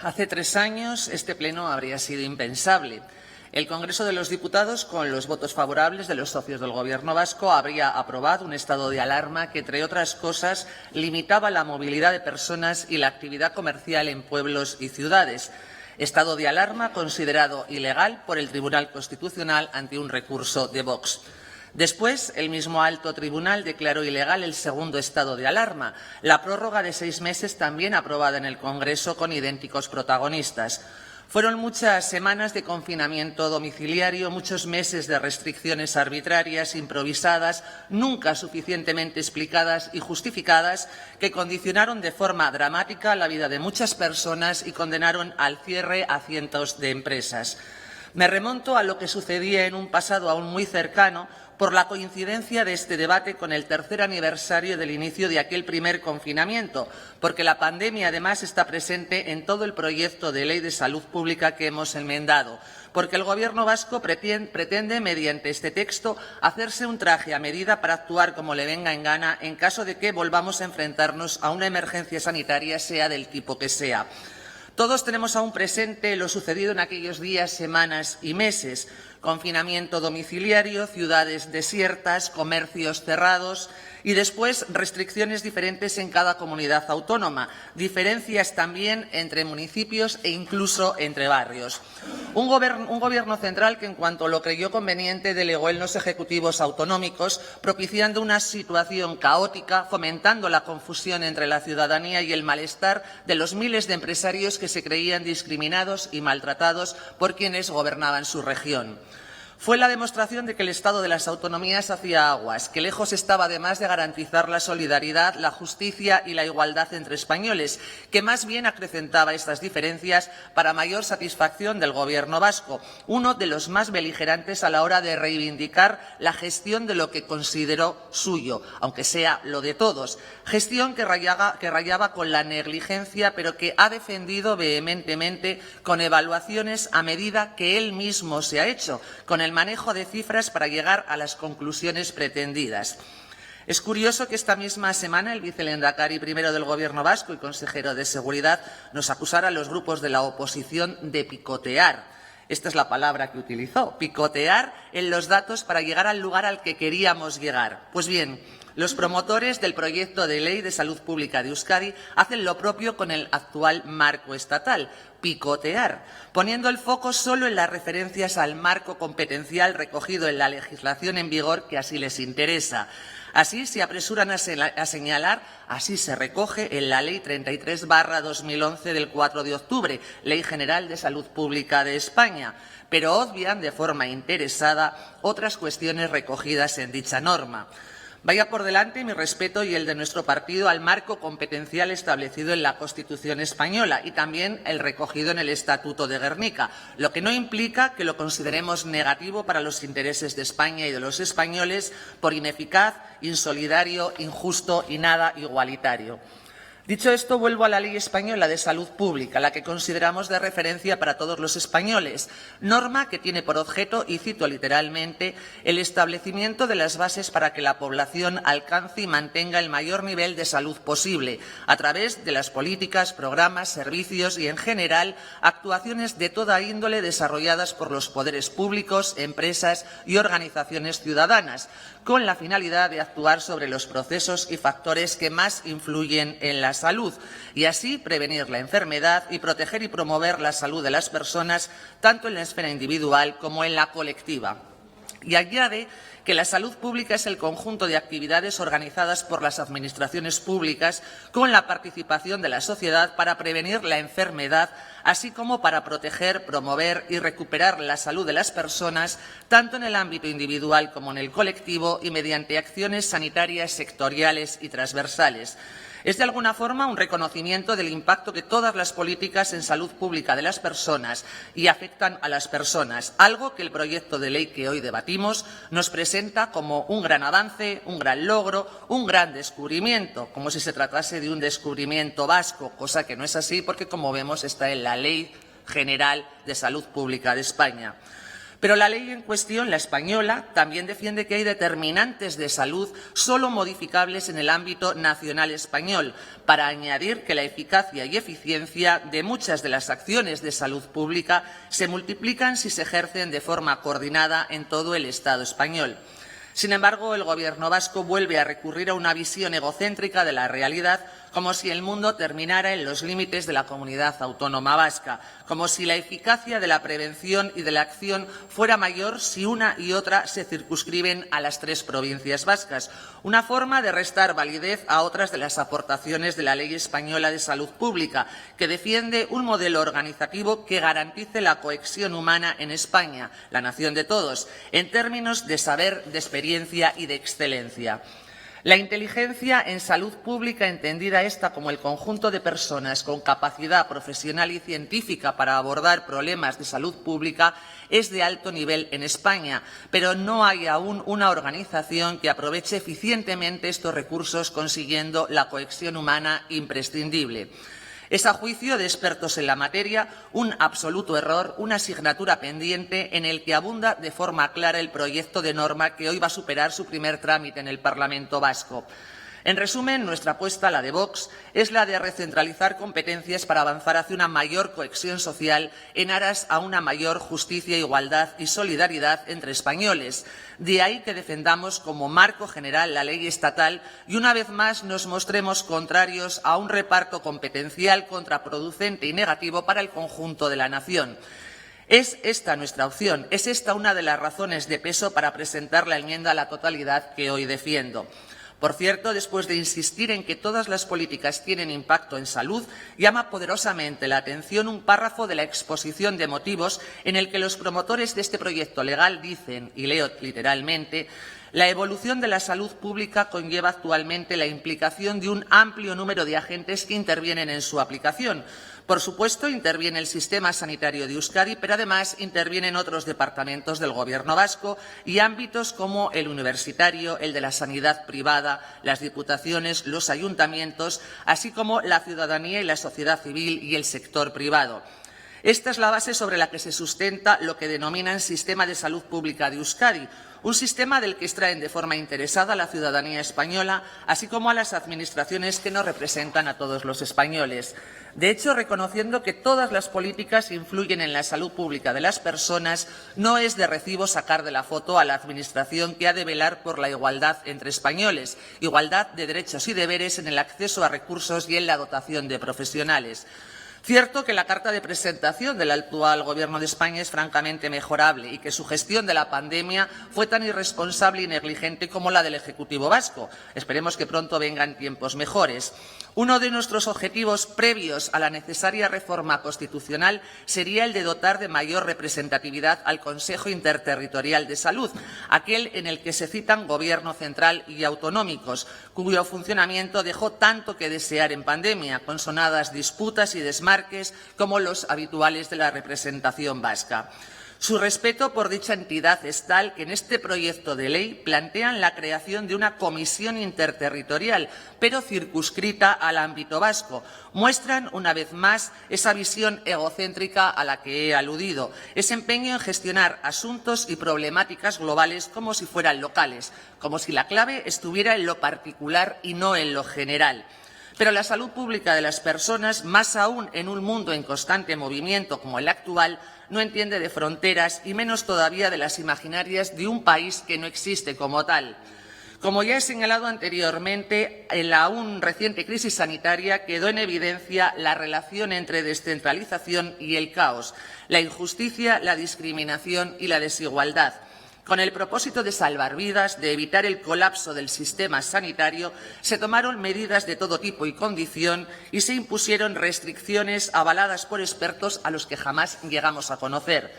Hace 3 años este pleno habría sido impensable. El Congreso de los Diputados, con los votos favorables de los socios del Gobierno vasco, habría aprobado un estado de alarma que, entre otras cosas, limitaba la movilidad de personas y la actividad comercial en pueblos y ciudades. Estado de alarma considerado ilegal por el Tribunal Constitucional ante un recurso de Vox. Después, el mismo alto tribunal declaró ilegal el segundo estado de alarma, la prórroga de 6 meses también aprobada en el Congreso con idénticos protagonistas. Fueron muchas semanas de confinamiento domiciliario, muchos meses de restricciones arbitrarias, improvisadas, nunca suficientemente explicadas y justificadas, que condicionaron de forma dramática la vida de muchas personas y condenaron al cierre a cientos de empresas. Me remonto a lo que sucedía en un pasado aún muy cercano por la coincidencia de este debate con el 3er aniversario del inicio de aquel primer confinamiento, porque la pandemia además está presente en todo el proyecto de ley de salud pública que hemos enmendado, porque el Gobierno vasco pretende, mediante este texto, hacerse un traje a medida para actuar como le venga en gana en caso de que volvamos a enfrentarnos a una emergencia sanitaria, sea del tipo que sea. Todos tenemos aún presente lo sucedido en aquellos días, semanas y meses. Confinamiento domiciliario, ciudades desiertas, comercios cerrados y después restricciones diferentes en cada comunidad autónoma, diferencias también entre municipios e incluso entre barrios. Un gobierno central que, en cuanto lo creyó conveniente, delegó en los ejecutivos autonómicos, propiciando una situación caótica, fomentando la confusión entre la ciudadanía y el malestar de los miles de empresarios que se creían discriminados y maltratados por quienes gobernaban su región. Fue la demostración de que el Estado de las autonomías hacía aguas, que lejos estaba además de garantizar la solidaridad, la justicia y la igualdad entre españoles, que más bien acrecentaba estas diferencias para mayor satisfacción del Gobierno vasco, uno de los más beligerantes a la hora de reivindicar la gestión de lo que consideró suyo, aunque sea lo de todos, gestión que rayaba con la negligencia, pero que ha defendido vehementemente con evaluaciones a medida que él mismo se ha hecho, con el manejo de cifras para llegar a las conclusiones pretendidas. Es curioso que esta misma semana el vicelehendakari primero del Gobierno vasco y consejero de Seguridad nos acusara a los grupos de la oposición de picotear. Esta es la palabra que utilizó, picotear en los datos para llegar al lugar al que queríamos llegar. Pues bien, los promotores del proyecto de ley de salud pública de Euskadi hacen lo propio con el actual marco estatal, picotear, poniendo el foco solo en las referencias al marco competencial recogido en la legislación en vigor que así les interesa. Así se apresuran a señalar, así se recoge en la Ley 33/2011 del 4 de octubre, Ley General de Salud Pública de España, pero obvian de forma interesada otras cuestiones recogidas en dicha norma. Vaya por delante mi respeto y el de nuestro partido al marco competencial establecido en la Constitución española y también el recogido en el Estatuto de Gernika, lo que no implica que lo consideremos negativo para los intereses de España y de los españoles por ineficaz, insolidario, injusto y nada igualitario. Dicho esto, vuelvo a la Ley Española de Salud Pública, la que consideramos de referencia para todos los españoles, norma que tiene por objeto, y cito literalmente, el establecimiento de las bases para que la población alcance y mantenga el mayor nivel de salud posible, a través de las políticas, programas, servicios y, en general, actuaciones de toda índole desarrolladas por los poderes públicos, empresas y organizaciones ciudadanas, con la finalidad de actuar sobre los procesos y factores que más influyen en la salud y así prevenir la enfermedad y proteger y promover la salud de las personas, tanto en la esfera individual como en la colectiva. Y añade que la salud pública es el conjunto de actividades organizadas por las administraciones públicas con la participación de la sociedad para prevenir la enfermedad, así como para proteger, promover y recuperar la salud de las personas, tanto en el ámbito individual como en el colectivo y mediante acciones sanitarias sectoriales y transversales. Es de alguna forma un reconocimiento del impacto que todas las políticas en salud pública de las personas y afectan a las personas, algo que el proyecto de ley que hoy debatimos nos presenta como un gran avance, un gran logro, un gran descubrimiento, como si se tratase de un descubrimiento vasco, cosa que no es así porque, como vemos, está en la Ley General de Salud Pública de España. Pero la ley en cuestión, la española, también defiende que hay determinantes de salud solo modificables en el ámbito nacional español, para añadir que la eficacia y eficiencia de muchas de las acciones de salud pública se multiplican si se ejercen de forma coordinada en todo el Estado español. Sin embargo, el Gobierno vasco vuelve a recurrir a una visión egocéntrica de la realidad, como si el mundo terminara en los límites de la comunidad autónoma vasca, como si la eficacia de la prevención y de la acción fuera mayor si una y otra se circunscriben a las 3 provincias vascas, una forma de restar validez a otras de las aportaciones de la Ley Española de Salud Pública, que defiende un modelo organizativo que garantice la cohesión humana en España, la nación de todos, en términos de saber, de experiencia y de excelencia. La inteligencia en salud pública, entendida esta como el conjunto de personas con capacidad profesional y científica para abordar problemas de salud pública, es de alto nivel en España, pero no hay aún una organización que aproveche eficientemente estos recursos, consiguiendo la cohesión humana imprescindible. Es, a juicio de expertos en la materia, un absoluto error, una asignatura pendiente en el que abunda de forma clara el proyecto de norma que hoy va a superar su primer trámite en el Parlamento vasco. En resumen, nuestra apuesta, la de Vox, es la de recentralizar competencias para avanzar hacia una mayor cohesión social en aras a una mayor justicia, igualdad y solidaridad entre españoles. De ahí que defendamos como marco general la ley estatal y una vez más nos mostremos contrarios a un reparto competencial contraproducente y negativo para el conjunto de la nación. Es esta nuestra opción, es esta una de las razones de peso para presentar la enmienda a la totalidad que hoy defiendo. Por cierto, después de insistir en que todas las políticas tienen impacto en salud, llama poderosamente la atención un párrafo de la exposición de motivos en el que los promotores de este proyecto legal dicen, y leo literalmente: la evolución de la salud pública conlleva actualmente la implicación de un amplio número de agentes que intervienen en su aplicación. Por supuesto, interviene el sistema sanitario de Euskadi, pero además intervienen otros departamentos del Gobierno vasco y ámbitos como el universitario, el de la sanidad privada, las diputaciones, los ayuntamientos, así como la ciudadanía y la sociedad civil y el sector privado. Esta es la base sobre la que se sustenta lo que denominan Sistema de Salud Pública de Euskadi, un sistema del que extraen de forma interesada a la ciudadanía española, así como a las administraciones que nos representan a todos los españoles. De hecho, reconociendo que todas las políticas influyen en la salud pública de las personas, no es de recibo sacar de la foto a la administración que ha de velar por la igualdad entre españoles, igualdad de derechos y deberes en el acceso a recursos y en la dotación de profesionales. Cierto que la carta de presentación del actual Gobierno de España es francamente mejorable y que su gestión de la pandemia fue tan irresponsable y negligente como la del Ejecutivo vasco. Esperemos que pronto vengan tiempos mejores. Uno de nuestros objetivos previos a la necesaria reforma constitucional sería el de dotar de mayor representatividad al Consejo Interterritorial de Salud, aquel en el que se citan Gobierno central y autonómicos, cuyo funcionamiento dejó tanto que desear en pandemia, con sonadas disputas y desmarques como los habituales de la representación vasca. Su respeto por dicha entidad es tal que en este proyecto de ley plantean la creación de una comisión interterritorial, pero circunscrita al ámbito vasco. Muestran una vez más esa visión egocéntrica a la que he aludido, ese empeño en gestionar asuntos y problemáticas globales como si fueran locales, como si la clave estuviera en lo particular y no en lo general. Pero la salud pública de las personas, más aún en un mundo en constante movimiento como el actual, no entiende de fronteras y menos todavía de las imaginarias de un país que no existe como tal. Como ya he señalado anteriormente, en la aún reciente crisis sanitaria quedó en evidencia la relación entre descentralización y el caos, la injusticia, la discriminación y la desigualdad. Con el propósito de salvar vidas, de evitar el colapso del sistema sanitario, se tomaron medidas de todo tipo y condición y se impusieron restricciones avaladas por expertos a los que jamás llegamos a conocer.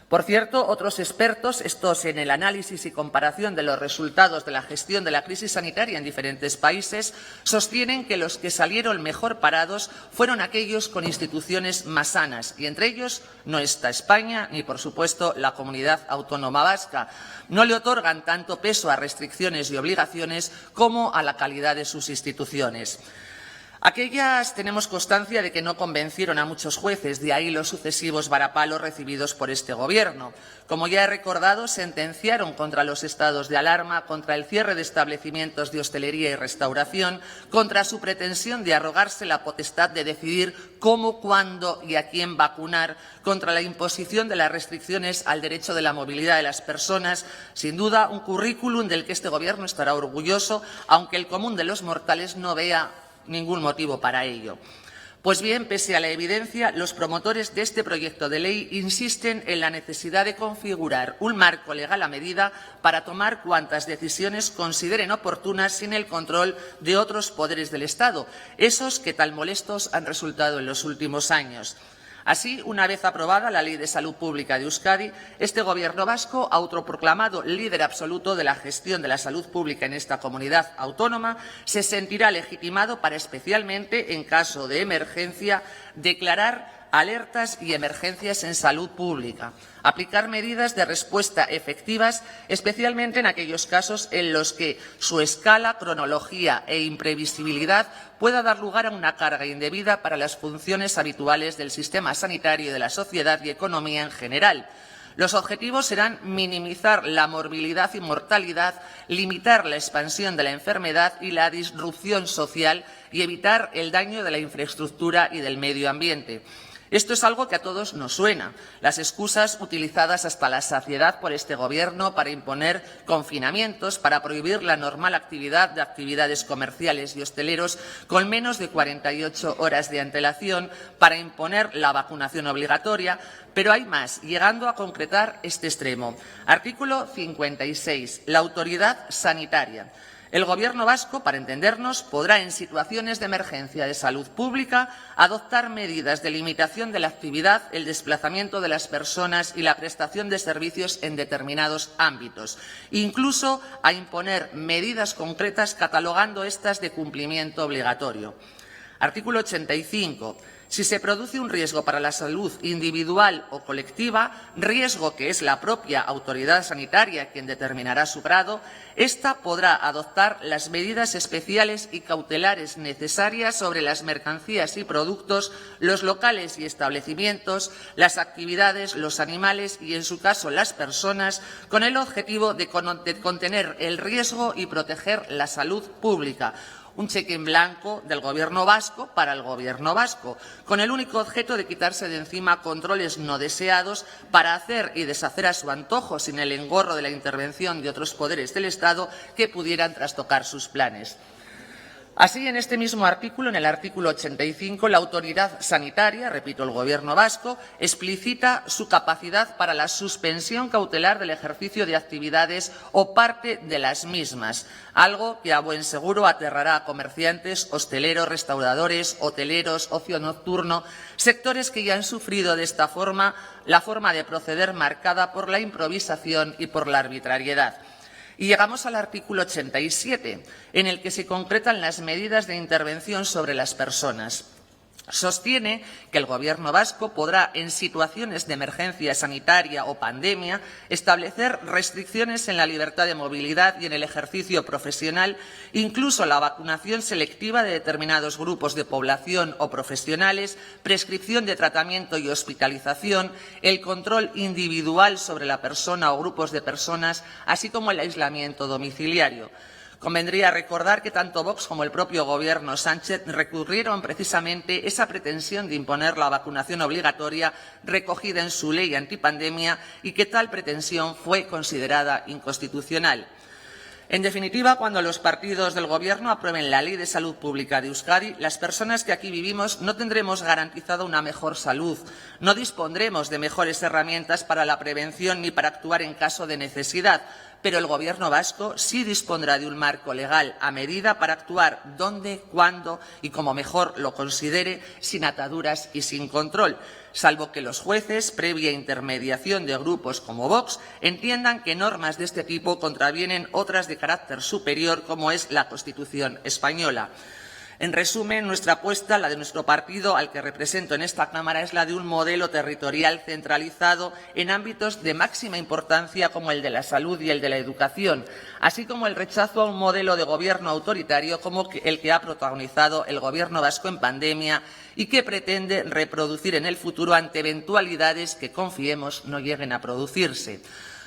Por cierto, otros expertos, estos en el análisis y comparación de los resultados de la gestión de la crisis sanitaria en diferentes países, sostienen que los que salieron mejor parados fueron aquellos con instituciones más sanas, y entre ellos no está España ni, por supuesto, la Comunidad Autónoma Vasca. No le otorgan tanto peso a restricciones y obligaciones como a la calidad de sus instituciones. Aquellas tenemos constancia de que no convencieron a muchos jueces, de ahí los sucesivos varapalos recibidos por este Gobierno. Como ya he recordado, sentenciaron contra los estados de alarma, contra el cierre de establecimientos de hostelería y restauración, contra su pretensión de arrogarse la potestad de decidir cómo, cuándo y a quién vacunar, contra la imposición de las restricciones al derecho de la movilidad de las personas. Sin duda, un currículum del que este Gobierno estará orgulloso, aunque el común de los mortales no vea ningún motivo para ello. Pues bien, pese a la evidencia, los promotores de este proyecto de ley insisten en la necesidad de configurar un marco legal a medida para tomar cuantas decisiones consideren oportunas sin el control de otros poderes del Estado, esos que tan molestos han resultado en los últimos años. Así, una vez aprobada la Ley de Salud Pública de Euskadi, este Gobierno vasco, autoproclamado líder absoluto de la gestión de la salud pública en esta comunidad autónoma, se sentirá legitimado para, especialmente en caso de emergencia, declarar alertas y emergencias en salud pública, aplicar medidas de respuesta efectivas, especialmente en aquellos casos en los que su escala, cronología e imprevisibilidad pueda dar lugar a una carga indebida para las funciones habituales del sistema sanitario y de la sociedad y economía en general. Los objetivos serán minimizar la morbilidad y mortalidad, limitar la expansión de la enfermedad y la disrupción social y evitar el daño de la infraestructura y del medio ambiente. Esto es algo que a todos nos suena, las excusas utilizadas hasta la saciedad por este Gobierno para imponer confinamientos, para prohibir la normal actividad de actividades comerciales y hosteleros con menos de 48 horas de antelación, para imponer la vacunación obligatoria, pero hay más, llegando a concretar este extremo. Artículo 56. La autoridad sanitaria. El Gobierno vasco, para entendernos, podrá, en situaciones de emergencia de salud pública, adoptar medidas de limitación de la actividad, el desplazamiento de las personas y la prestación de servicios en determinados ámbitos, incluso a imponer medidas concretas catalogando estas de cumplimiento obligatorio. Artículo 85. Si se produce un riesgo para la salud individual o colectiva, riesgo que es la propia autoridad sanitaria quien determinará su grado, ésta podrá adoptar las medidas especiales y cautelares necesarias sobre las mercancías y productos, los locales y establecimientos, las actividades, los animales y, en su caso, las personas, con el objetivo de contener el riesgo y proteger la salud pública. Un cheque en blanco del Gobierno vasco para el Gobierno vasco, con el único objeto de quitarse de encima controles no deseados para hacer y deshacer a su antojo, sin el engorro de la intervención de otros poderes del Estado que pudieran trastocar sus planes. Así, en este mismo artículo, en el artículo 85, la autoridad sanitaria, repito, el Gobierno vasco, explicita su capacidad para la suspensión cautelar del ejercicio de actividades o parte de las mismas, algo que a buen seguro aterrará a comerciantes, hosteleros, restauradores, hoteleros, ocio nocturno, sectores que ya han sufrido de esta forma la forma de proceder marcada por la improvisación y por la arbitrariedad. Y llegamos al artículo 87, en el que se concretan las medidas de intervención sobre las personas. Sostiene que el Gobierno vasco podrá, en situaciones de emergencia sanitaria o pandemia, establecer restricciones en la libertad de movilidad y en el ejercicio profesional, incluso la vacunación selectiva de determinados grupos de población o profesionales, prescripción de tratamiento y hospitalización, el control individual sobre la persona o grupos de personas, así como el aislamiento domiciliario. Convendría recordar que tanto Vox como el propio Gobierno Sánchez recurrieron precisamente esa pretensión de imponer la vacunación obligatoria recogida en su ley antipandemia y que tal pretensión fue considerada inconstitucional. En definitiva, cuando los partidos del Gobierno aprueben la Ley de Salud Pública de Euskadi, las personas que aquí vivimos no tendremos garantizada una mejor salud, no dispondremos de mejores herramientas para la prevención ni para actuar en caso de necesidad, pero el Gobierno vasco sí dispondrá de un marco legal a medida para actuar donde, cuándo y como mejor lo considere, sin ataduras y sin control, salvo que los jueces, previa intermediación de grupos como Vox, entiendan que normas de este tipo contravienen otras de carácter superior, como es la Constitución española. En resumen, nuestra apuesta, la de nuestro partido, al que represento en esta Cámara, es la de un modelo territorial centralizado en ámbitos de máxima importancia como el de la salud y el de la educación, así como el rechazo a un modelo de gobierno autoritario como el que ha protagonizado el Gobierno vasco en pandemia y que pretende reproducir en el futuro ante eventualidades que, confiemos, no lleguen a producirse.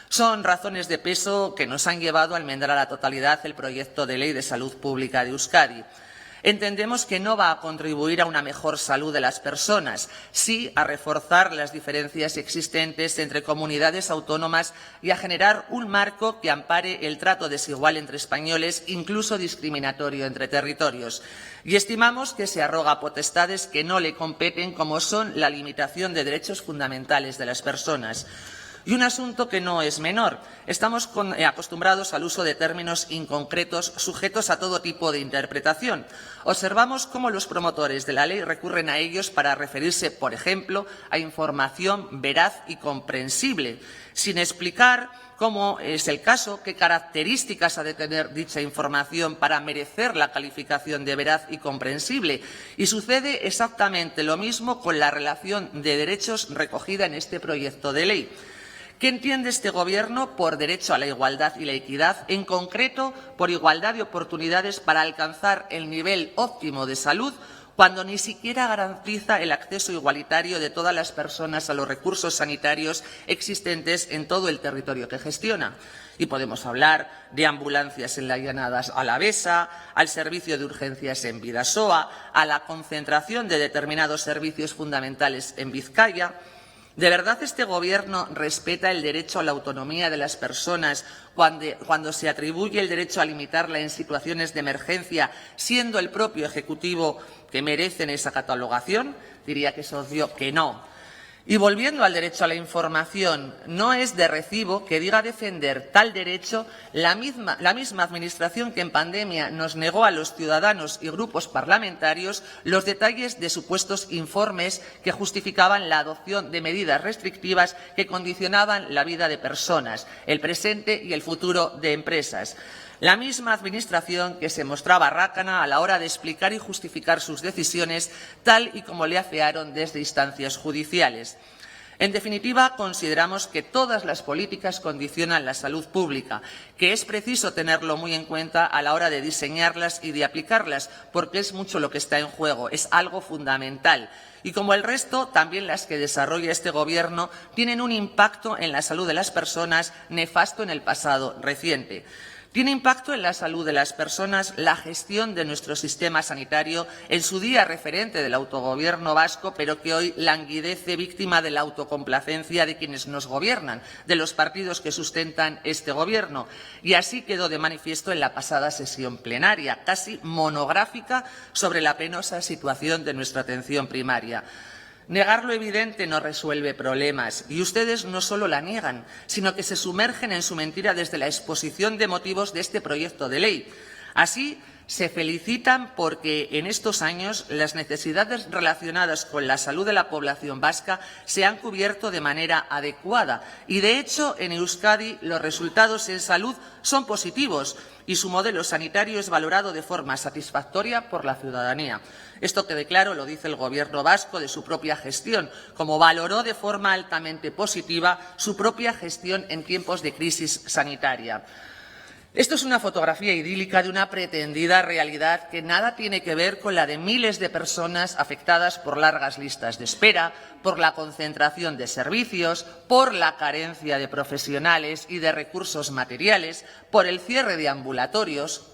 Son razones de peso que nos han llevado a enmendar a la totalidad el proyecto de ley de salud pública de Euskadi. Entendemos que no va a contribuir a una mejor salud de las personas, sí a reforzar las diferencias existentes entre comunidades autónomas y a generar un marco que ampare el trato desigual entre españoles, incluso discriminatorio entre territorios. Y estimamos que se arroga potestades que no le competen, como son la limitación de derechos fundamentales de las personas. Y un asunto que no es menor. Estamos acostumbrados al uso de términos inconcretos sujetos a todo tipo de interpretación. Observamos cómo los promotores de la ley recurren a ellos para referirse, por ejemplo, a información veraz y comprensible, sin explicar, como es el caso, qué características ha de tener dicha información para merecer la calificación de veraz y comprensible. Y sucede exactamente lo mismo con la relación de derechos recogida en este proyecto de ley. ¿Qué entiende este Gobierno por derecho a la igualdad y la equidad, en concreto por igualdad de oportunidades para alcanzar el nivel óptimo de salud, cuando ni siquiera garantiza el acceso igualitario de todas las personas a los recursos sanitarios existentes en todo el territorio que gestiona? Y podemos hablar de ambulancias en la Llanada alavesa, al servicio de urgencias en Bidasoa, a la concentración de determinados servicios fundamentales en Vizcaya. ¿De verdad este Gobierno respeta el derecho a la autonomía de las personas cuando se atribuye el derecho a limitarla en situaciones de emergencia, siendo el propio Ejecutivo que merecen esa catalogación? Diría que es obvio que no. Y volviendo al derecho a la información, no es de recibo que diga defender tal derecho la misma Administración que en pandemia nos negó a los ciudadanos y grupos parlamentarios los detalles de supuestos informes que justificaban la adopción de medidas restrictivas que condicionaban la vida de personas, el presente y el futuro de empresas. La misma Administración que se mostraba rácana a la hora de explicar y justificar sus decisiones, tal y como le afearon desde instancias judiciales. En definitiva, consideramos que todas las políticas condicionan la salud pública, que es preciso tenerlo muy en cuenta a la hora de diseñarlas y de aplicarlas, porque es mucho lo que está en juego, es algo fundamental. Y como el resto, también las que desarrolla este Gobierno tienen un impacto en la salud de las personas nefasto en el pasado reciente. Tiene impacto en la salud de las personas la gestión de nuestro sistema sanitario, en su día referente del autogobierno vasco, pero que hoy languidece víctima de la autocomplacencia de quienes nos gobiernan, de los partidos que sustentan este Gobierno. Y así quedó de manifiesto en la pasada sesión plenaria, casi monográfica, sobre la penosa situación de nuestra atención primaria. Negar lo evidente no resuelve problemas, y ustedes no solo la niegan, sino que se sumergen en su mentira desde la exposición de motivos de este proyecto de ley. Así, se felicitan porque en estos años las necesidades relacionadas con la salud de la población vasca se han cubierto de manera adecuada y, de hecho, en Euskadi los resultados en salud son positivos y su modelo sanitario es valorado de forma satisfactoria por la ciudadanía. Esto quede claro, lo dice el Gobierno vasco de su propia gestión, como valoró de forma altamente positiva su propia gestión en tiempos de crisis sanitaria. Esto es una fotografía idílica de una pretendida realidad que nada tiene que ver con la de miles de personas afectadas por largas listas de espera, por la concentración de servicios, por la carencia de profesionales y de recursos materiales, por el cierre de ambulatorios.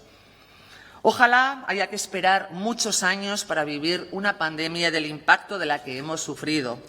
Ojalá haya que esperar muchos años para vivir una pandemia del impacto de la que hemos sufrido.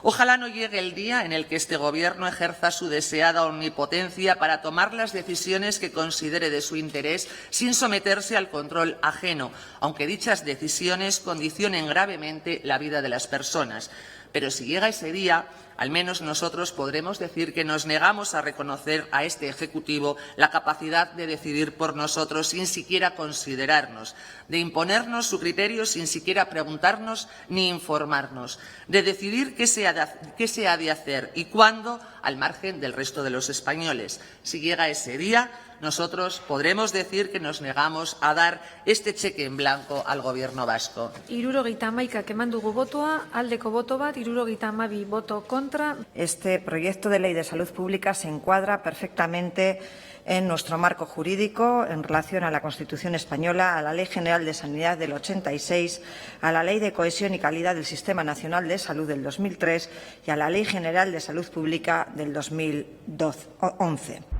Ojalá no llegue el día en el que este Gobierno ejerza su deseada omnipotencia para tomar las decisiones que considere de su interés sin someterse al control ajeno, aunque dichas decisiones condicionen gravemente la vida de las personas. Pero si llega ese día, al menos nosotros podremos decir que nos negamos a reconocer a este Ejecutivo la capacidad de decidir por nosotros sin siquiera considerarnos, de imponernos su criterio sin siquiera preguntarnos ni informarnos, de decidir qué se ha de hacer y cuándo, al margen del resto de los españoles. Si llega ese día, nosotros podremos decir que nos negamos a dar este cheque en blanco al Gobierno vasco. 71 eman dugu botoa, aldeko boto bat, 72 voto contra. Este proyecto de ley de salud pública se encuadra perfectamente en nuestro marco jurídico en relación a la Constitución española, a la Ley General de Sanidad del 86, a la Ley de Cohesión y Calidad del Sistema Nacional de Salud del 2003 y a la Ley General de Salud Pública del 2011.